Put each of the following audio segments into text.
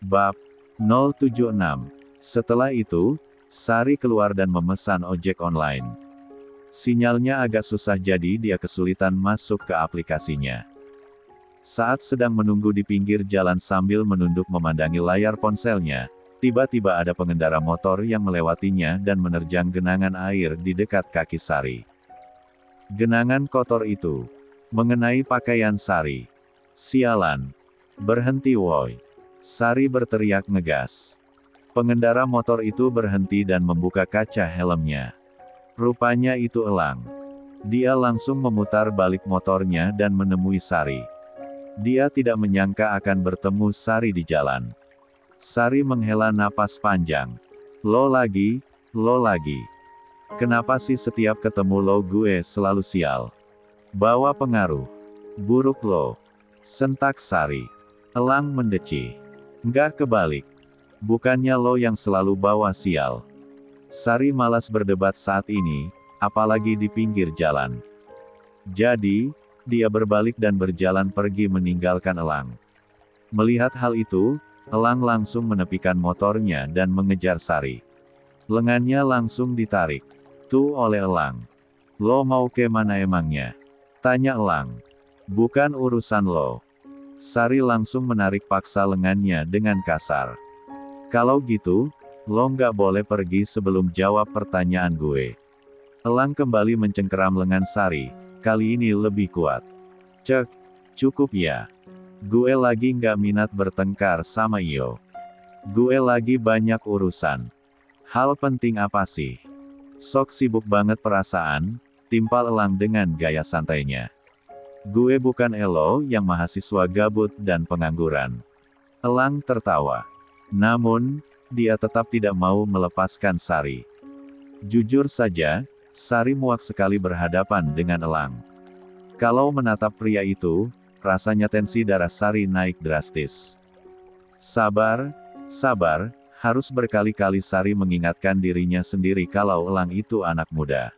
Bab 076. Setelah itu, Sari keluar dan memesan ojek online. Sinyalnya agak susah jadi dia kesulitan masuk ke aplikasinya. Saat sedang menunggu di pinggir jalan sambil menunduk memandangi layar ponselnya, tiba-tiba ada pengendara motor yang melewatinya dan menerjang genangan air di dekat kaki Sari. Genangan kotor itu mengenai pakaian Sari. Sialan. Berhenti woi. Sari berteriak ngegas. Pengendara motor itu berhenti dan membuka kaca helmnya. Rupanya itu Elang. Dia langsung memutar balik motornya dan menemui Sari. Dia tidak menyangka akan bertemu Sari di jalan. Sari menghela napas panjang. Lo lagi. Kenapa sih setiap ketemu lo gue selalu sial? Bawa pengaruh buruk lo. Sentak Sari. Elang mendeci. Enggak, kebalik. Bukannya lo yang selalu bawa sial. Sari malas berdebat saat ini, apalagi di pinggir jalan. Jadi, dia berbalik dan berjalan pergi meninggalkan Elang. Melihat hal itu, Elang langsung menepikan motornya dan mengejar Sari. Lengannya langsung ditarik. Tuh oleh Elang. Lo mau ke mana emangnya? Tanya Elang. Bukan urusan lo. Sari langsung menarik paksa lengannya dengan kasar. Kalau gitu, lo nggak boleh pergi sebelum jawab pertanyaan gue. Elang kembali mencengkeram lengan Sari, kali ini lebih kuat. Cek, cukup ya. Gue lagi nggak minat bertengkar sama Iyo. Gue lagi banyak urusan. Hal penting apa sih? Sok sibuk banget perasaan, timpal Elang dengan gaya santainya. Gue bukan elo yang mahasiswa gabut dan pengangguran. Elang tertawa. Namun, dia tetap tidak mau melepaskan Sari. Jujur saja, Sari muak sekali berhadapan dengan Elang. Kalau menatap pria itu, rasanya tensi darah Sari naik drastis. Sabar, harus berkali-kali Sari mengingatkan dirinya sendiri kalau Elang itu anak muda.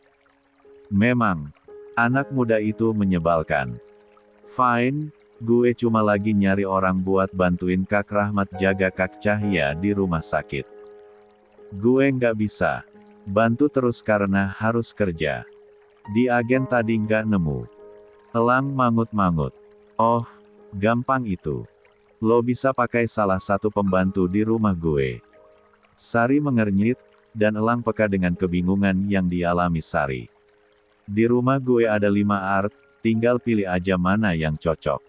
Memang, anak muda itu menyebalkan. Fine. Gue cuma lagi nyari orang buat bantuin Kak Rahmat jaga Kak Cahya di rumah sakit. Gue nggak bisa bantu terus karena harus kerja. Di agen tadi nggak nemu. Elang mangut-mangut. Oh, gampang itu. Lo bisa pakai salah satu pembantu di rumah gue. Sari mengernyit, dan Elang peka dengan kebingungan yang dialami Sari. Di rumah gue ada 5 art, tinggal pilih aja mana yang cocok.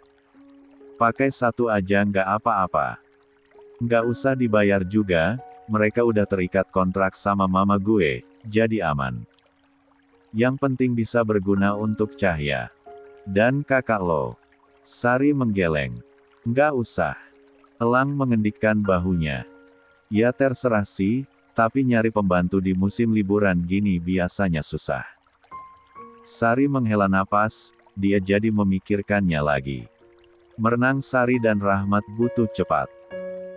Pakai satu aja nggak apa-apa. Nggak usah dibayar juga, mereka udah terikat kontrak sama mama gue, jadi aman. Yang penting bisa berguna untuk Cahya. Dan kakak lo. Sari menggeleng. Nggak usah. Elang mengendikkan bahunya. Ya terserah sih, tapi nyari pembantu di musim liburan gini biasanya susah. Sari menghela napas, dia jadi memikirkannya lagi. Merenang Sari dan Rahmat butuh cepat.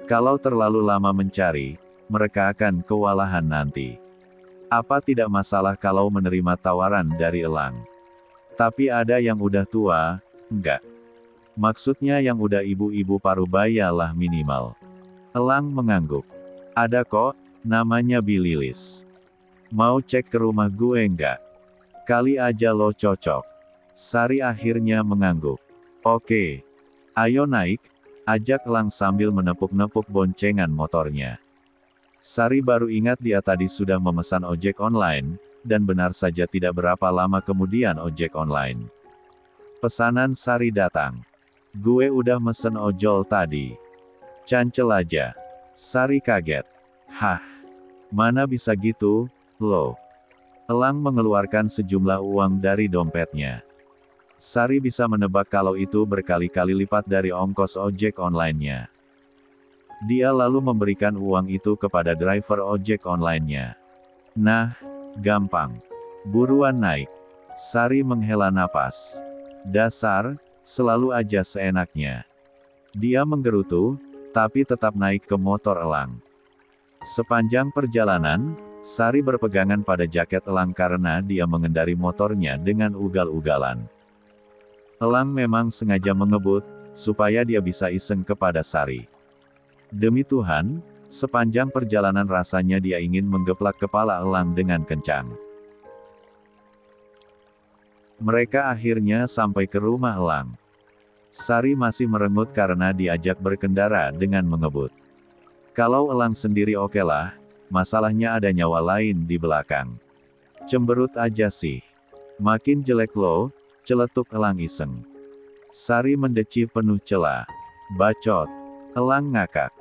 Kalau terlalu lama mencari, mereka akan kewalahan nanti. Apa tidak masalah kalau menerima tawaran dari Elang? Tapi ada yang udah tua, enggak. Maksudnya yang udah ibu-ibu parubaya lah minimal. Elang mengangguk. Ada kok, namanya Bililis. Mau cek ke rumah gue enggak? Kali aja lo cocok. Sari akhirnya mengangguk. Oke. Ayo naik, ajak Elang sambil menepuk-nepuk boncengan motornya. Sari baru ingat dia tadi sudah memesan ojek online, dan benar saja tidak berapa lama kemudian ojek online. Pesanan Sari datang. Gue udah mesen ojol tadi. Cancel aja. Sari kaget. Hah? Mana bisa gitu, lo? Elang mengeluarkan sejumlah uang dari dompetnya. Sari bisa menebak kalau itu berkali-kali lipat dari ongkos ojek online-nya. Dia lalu memberikan uang itu kepada driver ojek online-nya. Nah, gampang. Buruan naik. Sari menghela napas. Dasar, selalu aja seenaknya. Dia menggerutu, tapi tetap naik ke motor Elang. Sepanjang perjalanan, Sari berpegangan pada jaket Elang karena dia mengendari motornya dengan ugal-ugalan. Elang memang sengaja mengebut, supaya dia bisa iseng kepada Sari. Demi Tuhan, sepanjang perjalanan rasanya dia ingin menggeplak kepala Elang dengan kencang. Mereka akhirnya sampai ke rumah Elang. Sari masih merengut karena diajak berkendara dengan mengebut. Kalau Elang sendiri okelah, masalahnya ada nyawa lain di belakang. Cemberut aja sih. Makin jelek lo, celetuk Elang iseng. Sari mendeci penuh cela. Bacot. Elang ngakak.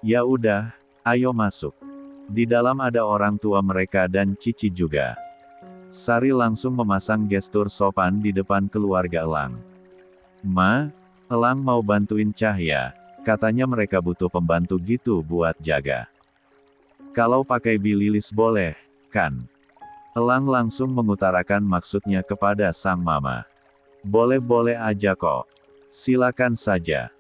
Ya udah, ayo masuk. Di dalam ada orang tua mereka dan Cici juga. Sari langsung memasang gestur sopan di depan keluarga Elang. Ma, Elang mau bantuin Cahya, katanya mereka butuh pembantu gitu buat jaga. Kalau pakai bililis boleh, kan? Elang langsung mengutarakan maksudnya kepada sang mama. Boleh-boleh aja kok. Silakan saja.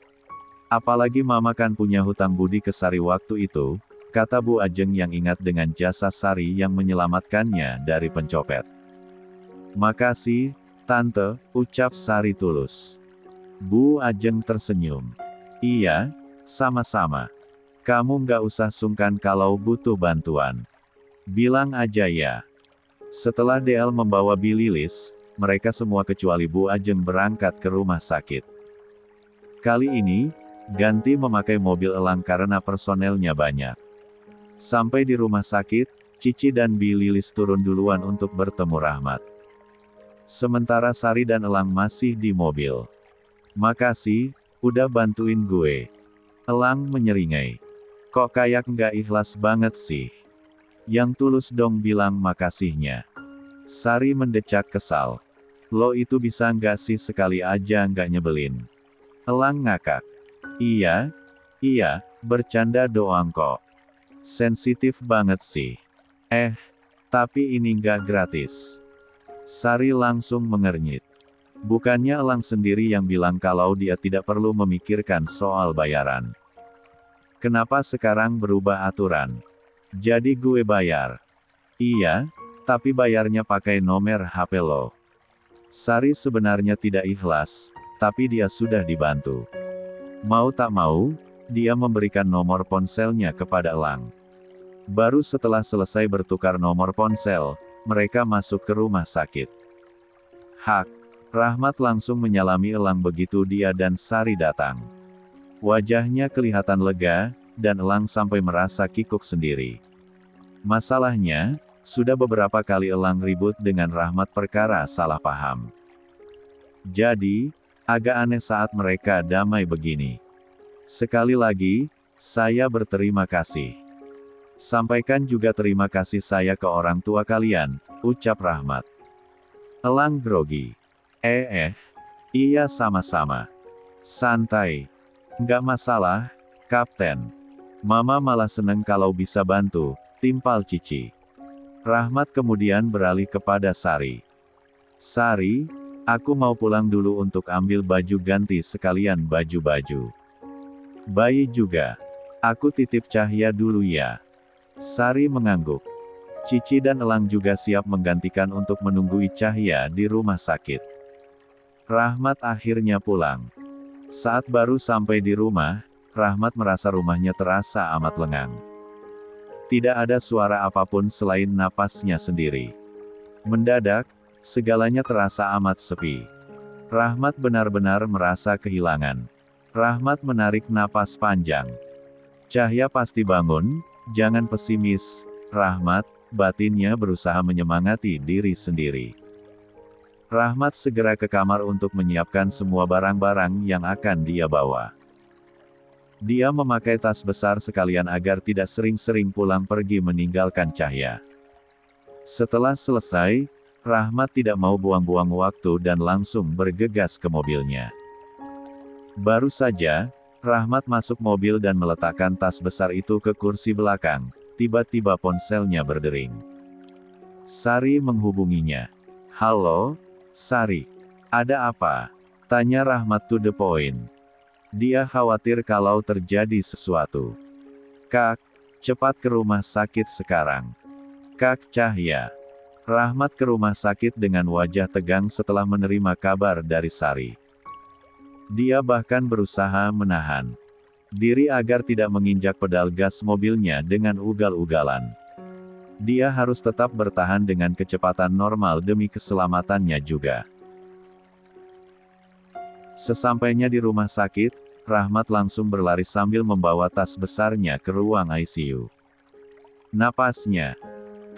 Apalagi mama kan punya hutang budi ke Sari waktu itu, kata Bu Ajeng yang ingat dengan jasa Sari yang menyelamatkannya dari pencopet. Makasih, Tante, ucap Sari tulus. Bu Ajeng tersenyum. Iya, sama-sama. Kamu nggak usah sungkan kalau butuh bantuan. Bilang aja ya. Setelah DL membawa bililis, mereka semua kecuali Bu Ajeng berangkat ke rumah sakit. Kali ini, ganti memakai mobil Elang karena personelnya banyak. Sampai di rumah sakit, Cici dan Bililis turun duluan untuk bertemu Rahmat. Sementara Sari dan Elang masih di mobil. Makasih, udah bantuin gue. Elang menyeringai. Kok kayak nggak ikhlas banget sih? Yang tulus dong bilang makasihnya. Sari mendecak kesal. Lo itu bisa nggak sih sekali aja nggak nyebelin? Elang ngakak. Iya, bercanda doang kok. Sensitif banget sih. Tapi ini nggak gratis. Sari langsung mengernyit. Bukannya Elang sendiri yang bilang kalau dia tidak perlu memikirkan soal bayaran. Kenapa sekarang berubah aturan? Jadi gue bayar. Iya, tapi bayarnya pakai nomor HP lo. Sari sebenarnya tidak ikhlas, tapi dia sudah dibantu. Mau tak mau, dia memberikan nomor ponselnya kepada Elang. Baru setelah selesai bertukar nomor ponsel, mereka masuk ke rumah sakit. Hak, Rahmat langsung menyalami Elang begitu dia dan Sari datang. Wajahnya kelihatan lega, dan Elang sampai merasa kikuk sendiri. Masalahnya, sudah beberapa kali Elang ribut dengan Rahmat perkara salah paham. Jadi, agak aneh saat mereka damai begini. Sekali lagi, saya berterima kasih. Sampaikan juga terima kasih saya ke orang tua kalian, ucap Rahmat. Elang grogi. Iya sama-sama. Santai. Nggak masalah, Kapten. Mama malah seneng kalau bisa bantu, timpal Cici. Rahmat kemudian beralih kepada Sari. Sari, aku mau pulang dulu untuk ambil baju ganti sekalian baju-baju. Bayi juga. Aku titip Cahya dulu ya. Sari mengangguk. Cici dan Elang juga siap menggantikan untuk menunggui Cahya di rumah sakit. Rahmat akhirnya pulang. Saat baru sampai di rumah, Rahmat merasa rumahnya terasa amat lengang. Tidak ada suara apapun selain napasnya sendiri. Mendadak, segalanya terasa amat sepi. Rahmat benar-benar merasa kehilangan. Rahmat menarik napas panjang. Cahya pasti bangun, jangan pesimis, Rahmat, batinnya berusaha menyemangati diri sendiri. Rahmat segera ke kamar untuk menyiapkan semua barang-barang yang akan dia bawa. Dia memakai tas besar sekalian agar tidak sering-sering pulang pergi meninggalkan Cahya. Setelah selesai, Rahmat tidak mau buang-buang waktu dan langsung bergegas ke mobilnya. Baru saja, Rahmat masuk mobil dan meletakkan tas besar itu ke kursi belakang, tiba-tiba ponselnya berdering. Sari menghubunginya. Halo, Sari. Ada apa? Tanya Rahmat to the point. Dia khawatir kalau terjadi sesuatu. Kak, cepat ke rumah sakit sekarang. Kak Cahya. Rahmat ke rumah sakit dengan wajah tegang setelah menerima kabar dari Sari. Dia bahkan berusaha menahan diri agar tidak menginjak pedal gas mobilnya dengan ugal-ugalan. Dia harus tetap bertahan dengan kecepatan normal demi keselamatannya juga. Sesampainya di rumah sakit, Rahmat langsung berlari sambil membawa tas besarnya ke ruang ICU. Napasnya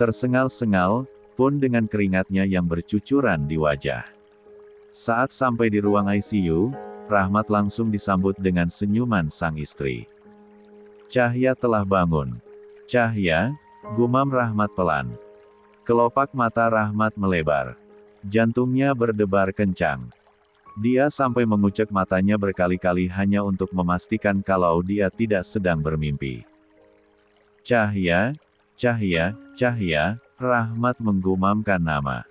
tersengal-sengal, pun dengan keringatnya yang bercucuran di wajah. Saat sampai di ruang ICU, Rahmat langsung disambut dengan senyuman sang istri. "Cahya telah bangun. Cahya," gumam Rahmat pelan. Kelopak mata Rahmat melebar. Jantungnya berdebar kencang. Dia sampai mengucek matanya berkali-kali hanya untuk memastikan kalau dia tidak sedang bermimpi. "Cahya, Cahya, Cahya," Rahmat menggumamkan nama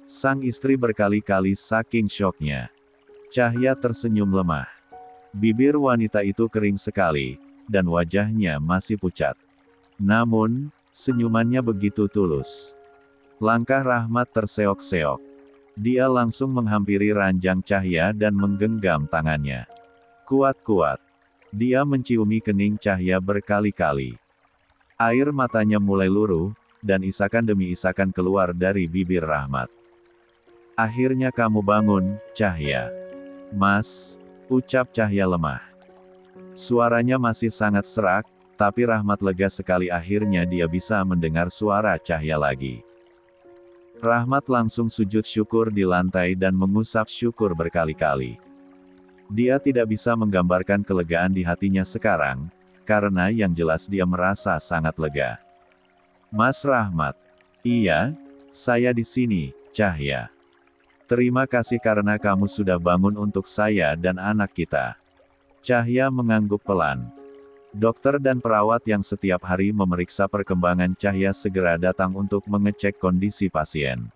sang istri berkali-kali saking syoknya. Cahya tersenyum lemah. Bibir wanita itu kering sekali, dan wajahnya masih pucat. Namun, senyumannya begitu tulus. Langkah Rahmat terseok-seok. Dia langsung menghampiri ranjang Cahya dan menggenggam tangannya. Kuat-kuat. Dia menciumi kening Cahya berkali-kali. Air matanya mulai luruh, dan isakan demi isakan keluar dari bibir Rahmat. "Akhirnya kamu bangun, Cahya." "Mas," ucap Cahya lemah. Suaranya masih sangat serak, tapi Rahmat lega sekali akhirnya dia bisa mendengar suara Cahya lagi. Rahmat langsung sujud syukur di lantai dan mengusap syukur berkali-kali. Dia tidak bisa menggambarkan kelegaan di hatinya sekarang, karena yang jelas dia merasa sangat lega. "Mas Rahmat." "Iya, saya di sini, Cahya. Terima kasih karena kamu sudah bangun untuk saya dan anak kita." Cahya mengangguk pelan. Dokter dan perawat yang setiap hari memeriksa perkembangan Cahya segera datang untuk mengecek kondisi pasien.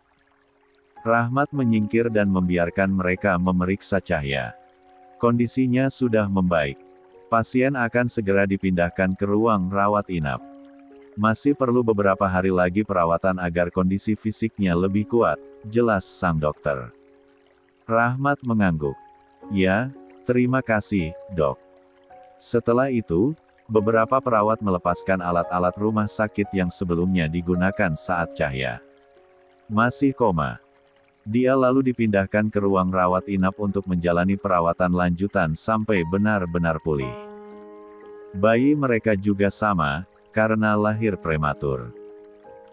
Rahmat menyingkir dan membiarkan mereka memeriksa Cahya. Kondisinya sudah membaik. Pasien akan segera dipindahkan ke ruang rawat inap. Masih perlu beberapa hari lagi perawatan agar kondisi fisiknya lebih kuat, jelas sang dokter. Rahmat mengangguk. "Ya, terima kasih, Dok." Setelah itu, beberapa perawat melepaskan alat-alat rumah sakit yang sebelumnya digunakan saat Cahya masih koma. Dia lalu dipindahkan ke ruang rawat inap untuk menjalani perawatan lanjutan sampai benar-benar pulih. Bayi mereka juga sama, karena lahir prematur.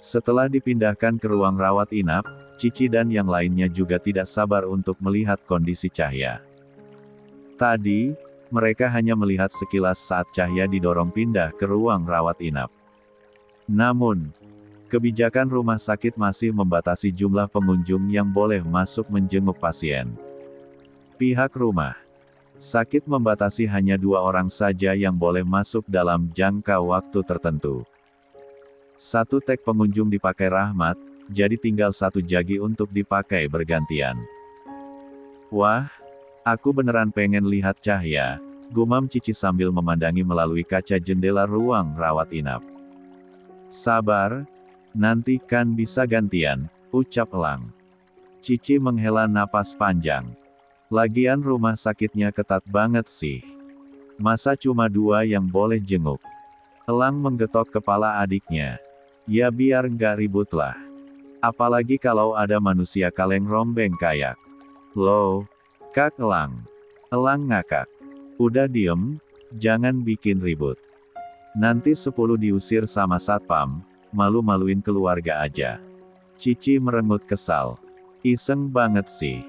Setelah dipindahkan ke ruang rawat inap, Cici dan yang lainnya juga tidak sabar untuk melihat kondisi Cahya. Tadi, mereka hanya melihat sekilas saat Cahya didorong pindah ke ruang rawat inap. Namun, kebijakan rumah sakit masih membatasi jumlah pengunjung yang boleh masuk menjenguk pasien. Pihak rumah sakit membatasi hanya 2 orang saja yang boleh masuk dalam jangka waktu tertentu. 1 tek pengunjung dipakai Rahmat, jadi tinggal 1 jagi untuk dipakai bergantian. "Wah, aku beneran pengen lihat Cahya," gumam Cici sambil memandangi melalui kaca jendela ruang rawat inap. "Sabar, nanti kan bisa gantian," ucap Elang. Cici menghela napas panjang. Lagian rumah sakitnya ketat banget sih. Masa cuma 2 yang boleh jenguk? Elang menggetok kepala adiknya. "Ya biar nggak ribut lah. Apalagi kalau ada manusia kaleng rombeng kayak lo, Kak Elang." Elang ngakak. "Udah diem, jangan bikin ribut. Nanti 10 diusir sama satpam, malu-maluin keluarga aja." Cici merengut kesal. "Iseng banget sih.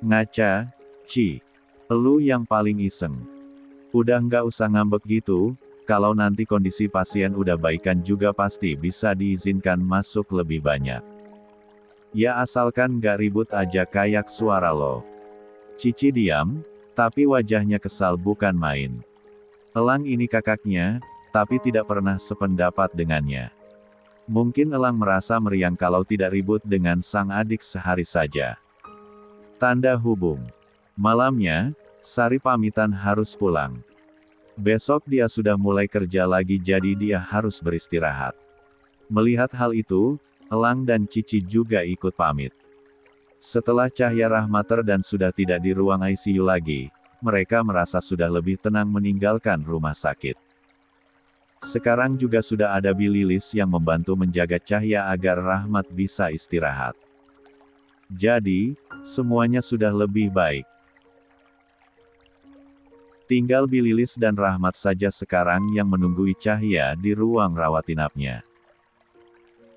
Ngaca, Ci. Elu yang paling iseng. Udah nggak usah ngambek gitu, kalau nanti kondisi pasien udah baikan juga pasti bisa diizinkan masuk lebih banyak. Ya asalkan nggak ribut aja kayak suara lo." Cici diam, tapi wajahnya kesal bukan main. Elang ini kakaknya, tapi tidak pernah sependapat dengannya. Mungkin Elang merasa meriang kalau tidak ribut dengan sang adik sehari saja. Tanda hubung. Malamnya, Sari pamitan harus pulang. Besok dia sudah mulai kerja lagi jadi dia harus beristirahat. Melihat hal itu, Elang dan Cici juga ikut pamit. Setelah Cahya Rahmat dan sudah tidak di ruang ICU lagi, mereka merasa sudah lebih tenang meninggalkan rumah sakit. Sekarang juga sudah ada Bililis yang membantu menjaga Cahya agar Rahmat bisa istirahat. Jadi, semuanya sudah lebih baik. Tinggal Bililis dan Rahmat saja sekarang yang menunggui Cahya di ruang rawat inapnya.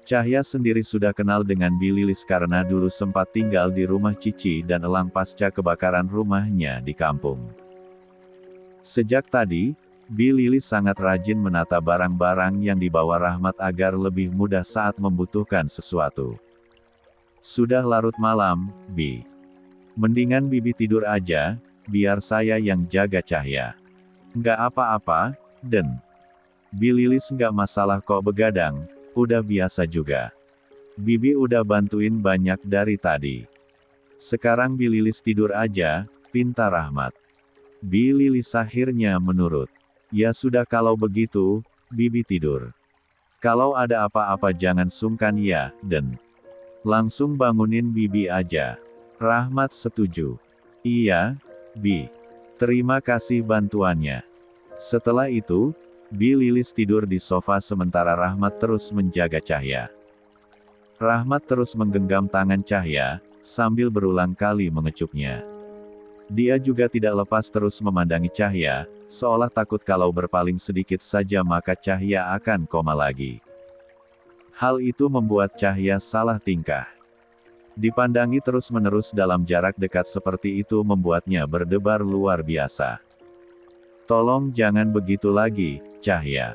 Cahya sendiri sudah kenal dengan Bililis karena dulu sempat tinggal di rumah Cici dan Elang pasca kebakaran rumahnya di kampung. Sejak tadi, Bililis sangat rajin menata barang-barang yang dibawa Rahmat agar lebih mudah saat membutuhkan sesuatu. Sudah larut malam, Bi. Mendingan Bibi tidur aja, biar saya yang jaga Cahya. Nggak apa-apa, Den. Bililis nggak masalah kok begadang, udah biasa juga. Bibi udah bantuin banyak dari tadi. Sekarang Bililis tidur aja, pinta Rahmat. Bililis akhirnya menurut. Ya sudah kalau begitu, Bibi tidur. Kalau ada apa-apa jangan sungkan ya, Den. Langsung bangunin Bibi aja. Rahmat setuju. Iya, Bi. Terima kasih bantuannya. Setelah itu, Bililis tidur di sofa sementara Rahmat terus menjaga Cahya. Rahmat terus menggenggam tangan Cahya, sambil berulang kali mengecupnya. Dia juga tidak lepas terus memandangi Cahya, seolah takut kalau berpaling sedikit saja maka Cahya akan koma lagi. Hal itu membuat Cahya salah tingkah. Dipandangi terus-menerus dalam jarak dekat seperti itu membuatnya berdebar luar biasa. Tolong jangan begitu lagi, Cahya.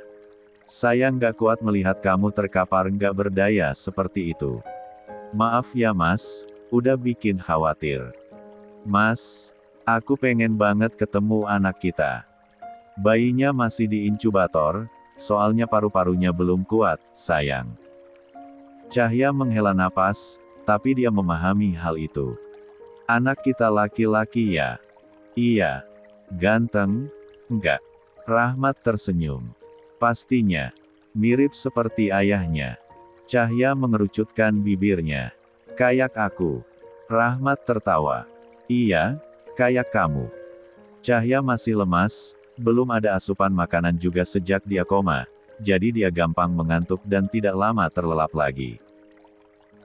Saya nggak kuat melihat kamu terkapar nggak berdaya seperti itu. Maaf ya Mas, udah bikin khawatir. Mas, aku pengen banget ketemu anak kita. Bayinya masih di inkubator, soalnya paru-parunya belum kuat, sayang. Cahya menghela napas, tapi dia memahami hal itu. Anak kita laki-laki ya? Iya. Ganteng? Enggak. Rahmat tersenyum. Pastinya. Mirip seperti ayahnya. Cahya mengerucutkan bibirnya. Kayak aku. Rahmat tertawa. Iya, kayak kamu. Cahya masih lemas, belum ada asupan makanan juga sejak dia koma, jadi dia gampang mengantuk dan tidak lama terlelap lagi.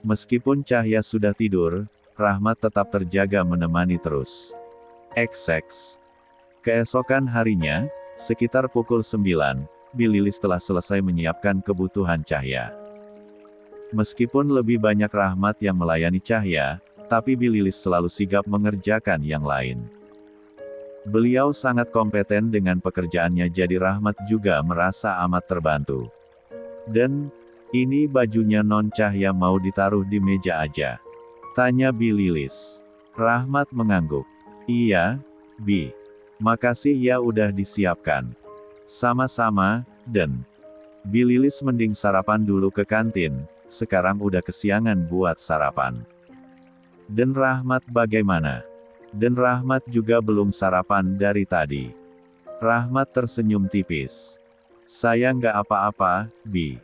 Meskipun Cahya sudah tidur, Rahmat tetap terjaga menemani terus. XX. Keesokan harinya, sekitar pukul 9, Bililis telah selesai menyiapkan kebutuhan Cahya. Meskipun lebih banyak Rahmat yang melayani Cahya, tapi Bililis selalu sigap mengerjakan yang lain. Beliau sangat kompeten dengan pekerjaannya jadi Rahmat juga merasa amat terbantu. Dan, ini bajunya Non Cahya mau ditaruh di meja aja? Tanya Bililis. Rahmat mengangguk. Iya, Bi. Makasih ya udah disiapkan. Sama-sama, Den. Bililis mending sarapan dulu ke kantin, sekarang udah kesiangan buat sarapan. Dan Rahmat bagaimana? Dan Rahmat juga belum sarapan dari tadi. Rahmat tersenyum tipis. Saya nggak apa-apa, Bi.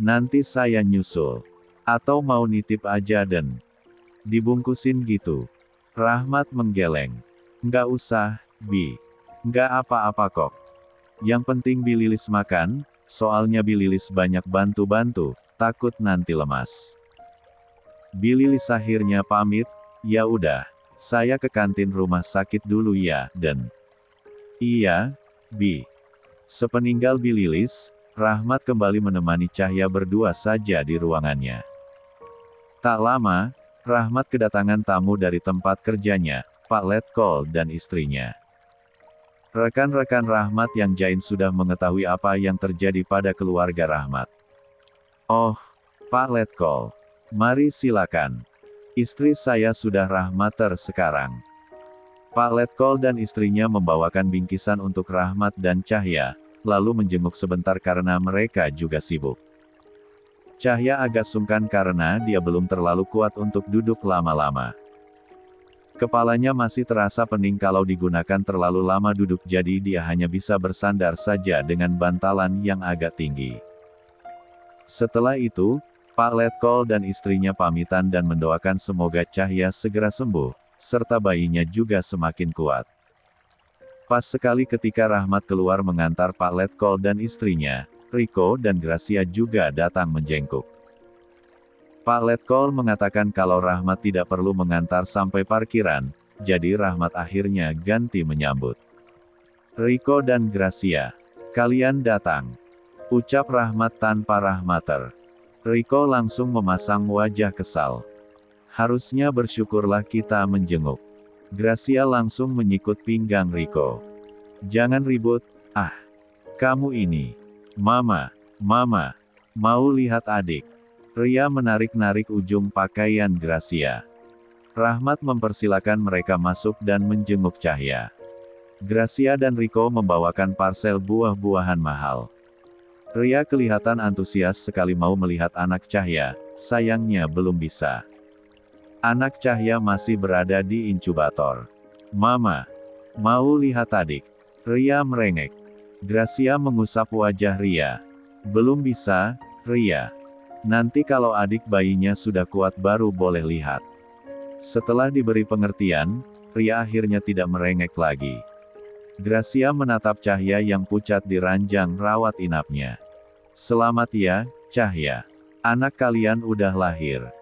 Nanti saya nyusul. Atau mau nitip aja Den. Dibungkusin gitu. Rahmat menggeleng. Nggak usah, Bi. Nggak apa-apa kok. Yang penting Bililis makan, soalnya Bililis banyak bantu-bantu, takut nanti lemas. Bililis akhirnya pamit, ya udah, saya ke kantin rumah sakit dulu ya, Den. Iya, Bi. Sepeninggal Bililis, Rahmat kembali menemani Cahya berdua saja di ruangannya. Tak lama, Rahmat kedatangan tamu dari tempat kerjanya, Pak Letkol dan istrinya. Rekan-rekan Rahmat yang jain sudah mengetahui apa yang terjadi pada keluarga Rahmat. Oh, Pak Letkol. Mari silakan. Istri saya sudah Rahmater sekarang. Pak Letkol dan istrinya membawakan bingkisan untuk Rahmat dan Cahya, lalu menjenguk sebentar karena mereka juga sibuk. Cahya agak sungkan karena dia belum terlalu kuat untuk duduk lama-lama. Kepalanya masih terasa pening kalau digunakan terlalu lama duduk jadi dia hanya bisa bersandar saja dengan bantalan yang agak tinggi. Setelah itu, Pak Letkol dan istrinya pamitan dan mendoakan semoga Cahya segera sembuh, serta bayinya juga semakin kuat. Pas sekali ketika Rahmat keluar mengantar Pak Letkol dan istrinya, Riko dan Gracia juga datang menjenguk. Pak Letkol mengatakan kalau Rahmat tidak perlu mengantar sampai parkiran, jadi Rahmat akhirnya ganti menyambut. Riko dan Gracia, kalian datang, ucap Rahmat tanpa rahmater. Riko langsung memasang wajah kesal. Harusnya bersyukurlah kita menjenguk. Gracia langsung menyikut pinggang Riko. Jangan ribut, kamu ini. Mama, mau lihat adik. Ria menarik-narik ujung pakaian Gracia. Rahmat mempersilakan mereka masuk dan menjenguk Cahya. Gracia dan Riko membawakan parsel buah-buahan mahal. Ria kelihatan antusias sekali mau melihat anak Cahya, sayangnya belum bisa. Anak Cahya masih berada di inkubator. Mama, mau lihat adik. Ria merengek. Gracia mengusap wajah Ria. Belum bisa, Ria. Nanti kalau adik bayinya sudah kuat baru boleh lihat. Setelah diberi pengertian, Ria akhirnya tidak merengek lagi. Gracia menatap Cahya yang pucat di ranjang rawat inapnya. Selamat ya, Cahya. Anak kalian udah lahir.